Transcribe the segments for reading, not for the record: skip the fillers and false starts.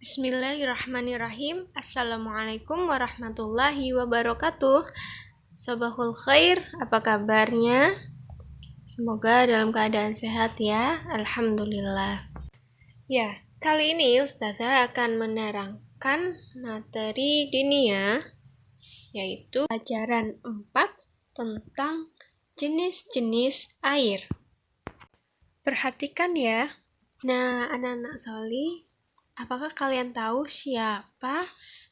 Bismillahirrahmanirrahim. Assalamualaikum warahmatullahi wabarakatuh. Sabahul khair, apa kabarnya? Semoga dalam keadaan sehat ya. Alhamdulillah. Ya, kali ini Ustazah akan menerangkan materi dinia, yaitu pelajaran 4 tentang jenis-jenis air. Perhatikan ya. Nah, anak-anak Soli, apakah kalian tahu siapa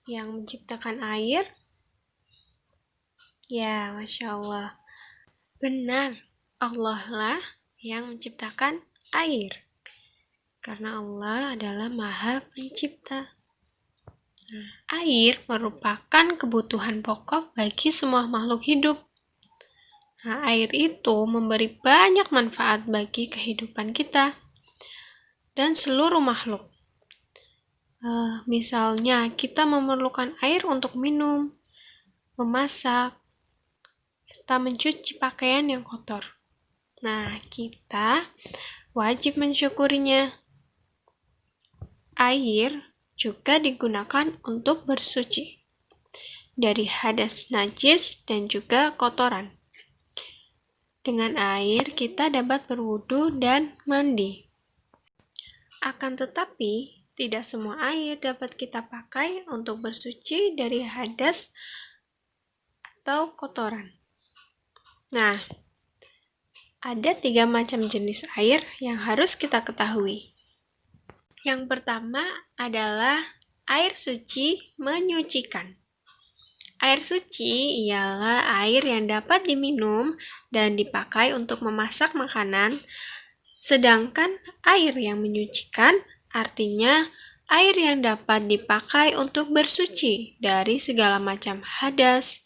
yang menciptakan air? Ya, Masya Allah. Benar, Allah lah yang menciptakan air. Karena Allah adalah Maha Pencipta. Nah, air merupakan kebutuhan pokok bagi semua makhluk hidup. Nah, air itu memberi banyak manfaat bagi kehidupan kita dan seluruh makhluk. Misalnya, kita memerlukan air untuk minum, memasak, serta mencuci pakaian yang kotor. Nah, kita wajib mensyukurinya. Air juga digunakan untuk bersuci dari hadas najis dan juga kotoran. Dengan air, kita dapat berwudu dan mandi. Akan tetapi, tidak semua air dapat kita pakai untuk bersuci dari hadas atau kotoran. Nah, ada 3 macam jenis air yang harus kita ketahui. Yang pertama adalah air suci menyucikan. Air suci ialah air yang dapat diminum dan dipakai untuk memasak makanan, sedangkan air yang menyucikan artinya air yang dapat dipakai untuk bersuci dari segala macam hadas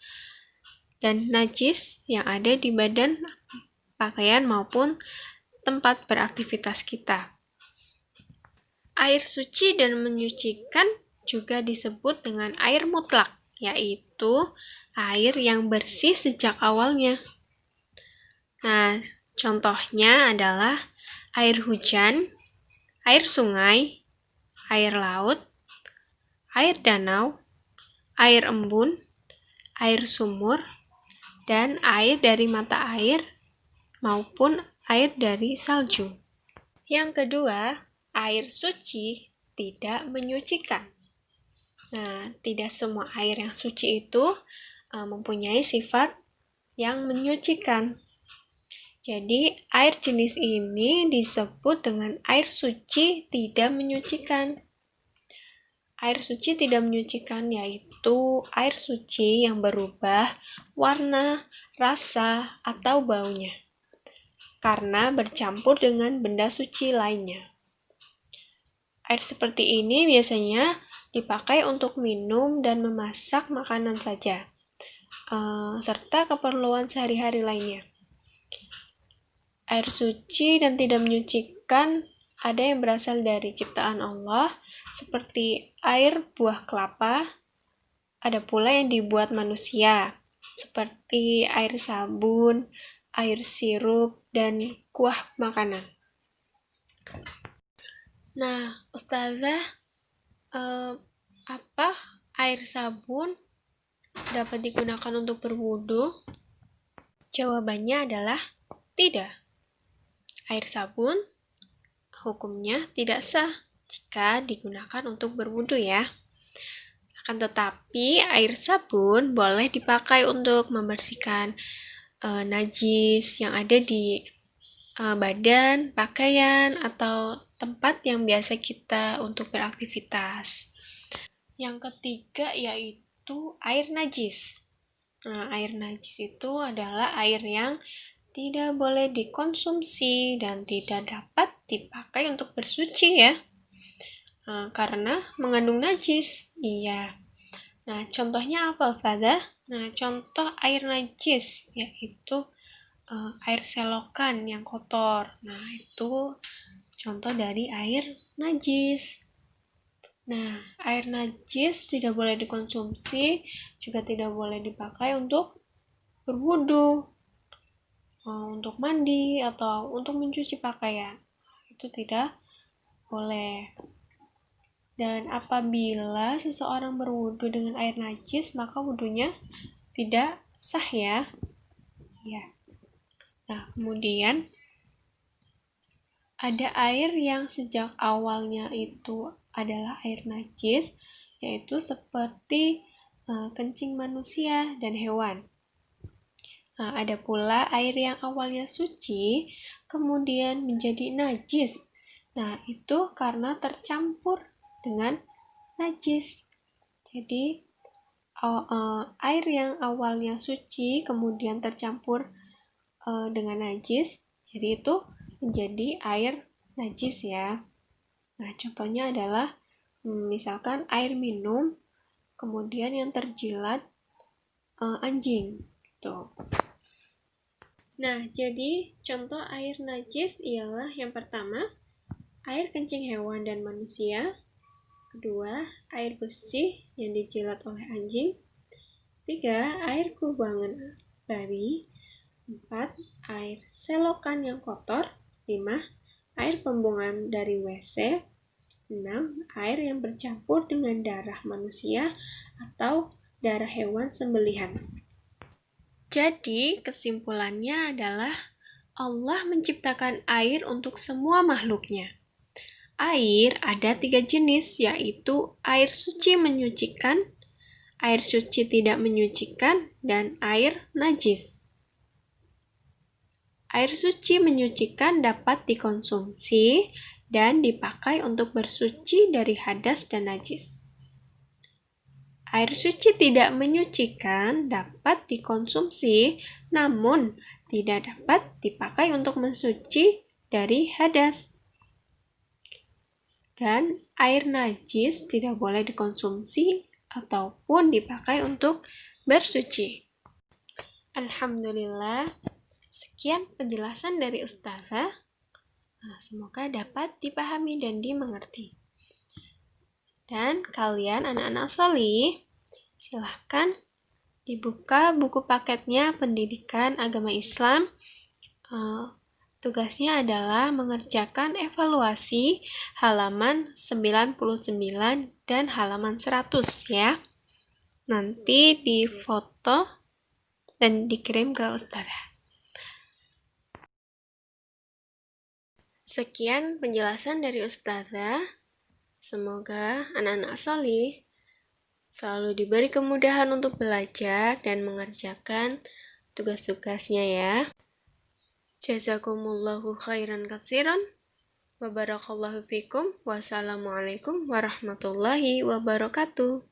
dan najis yang ada di badan, pakaian maupun tempat beraktivitas kita. Air suci dan menyucikan juga disebut dengan air mutlak, yaitu air yang bersih sejak awalnya. Nah, contohnya adalah air hujan, air sungai, air laut, air danau, air embun, air sumur, dan air dari mata air maupun air dari salju. Yang kedua, air suci tidak menyucikan. Nah, tidak semua air yang suci itu mempunyai sifat yang menyucikan. Jadi, air jenis ini disebut dengan air suci tidak menyucikan. Air suci tidak menyucikan yaitu air suci yang berubah warna, rasa, atau baunya karena bercampur dengan benda suci lainnya. Air seperti ini biasanya dipakai untuk minum dan memasak makanan saja, serta keperluan sehari-hari lainnya. Air suci dan tidak menyucikan ada yang berasal dari ciptaan Allah, seperti air buah kelapa, ada pula yang dibuat manusia, seperti air sabun, air sirup, dan kuah makanan. Nah, Ustazah, apa air sabun dapat digunakan untuk berwudu? Jawabannya adalah tidak. Air sabun hukumnya tidak sah jika digunakan untuk berwudu ya. Akan tetapi air sabun boleh dipakai untuk membersihkan najis yang ada di badan, pakaian, atau tempat yang biasa kita untuk beraktivitas. Yang ketiga yaitu air najis. Nah, air najis itu adalah air yang tidak boleh dikonsumsi dan tidak dapat dipakai untuk bersuci ya. Karena mengandung najis. Iya. Nah, contohnya apa, Ustazah? Nah, contoh air najis yaitu air selokan yang kotor. Nah, itu contoh dari air najis. Nah, air najis tidak boleh dikonsumsi, juga tidak boleh dipakai untuk berwudu, untuk mandi, atau untuk mencuci pakaian. Itu tidak boleh. Dan apabila seseorang berwudu dengan air najis, maka wudunya tidak sah ya. Ya. Nah, kemudian ada air yang sejak awalnya itu adalah air najis, yaitu seperti kencing manusia dan hewan. Nah, ada pula air yang awalnya suci, kemudian menjadi najis. Nah, itu karena tercampur dengan najis. Jadi, air yang awalnya suci, kemudian tercampur dengan najis, jadi itu menjadi air najis ya. Nah, contohnya adalah misalkan air minum, kemudian yang terjilat anjing. Tuh. Nah, jadi contoh air najis ialah yang pertama, air kencing hewan dan manusia. Kedua, air bersih yang dijilat oleh anjing. 3, air kubangan babi. 4, air selokan yang kotor. 5, air pembuangan dari WC. 6, air yang bercampur dengan darah manusia atau darah hewan sembelihan. Jadi, kesimpulannya adalah Allah menciptakan air untuk semua makhluknya. Air ada 3 jenis, yaitu air suci menyucikan, air suci tidak menyucikan, dan air najis. Air suci menyucikan dapat dikonsumsi dan dipakai untuk bersuci dari hadas dan najis. Air suci tidak menyucikan dapat dikonsumsi, namun tidak dapat dipakai untuk mensuci dari hadas. Dan air najis tidak boleh dikonsumsi ataupun dipakai untuk bersuci. Alhamdulillah, sekian penjelasan dari Ustazah. Semoga dapat dipahami dan dimengerti. Dan kalian anak-anak solih, silahkan dibuka buku paketnya Pendidikan Agama Islam. Tugasnya adalah mengerjakan evaluasi halaman 99 dan halaman 100 ya. Nanti difoto dan dikirim ke Ustazah. Sekian penjelasan dari Ustazah. Semoga anak-anak solih selalu diberi kemudahan untuk belajar dan mengerjakan tugas-tugasnya ya. Jazakumullahu khairan katsiran. Wa barakallahu fikum. Wassalamualaikum warahmatullahi wabarakatuh.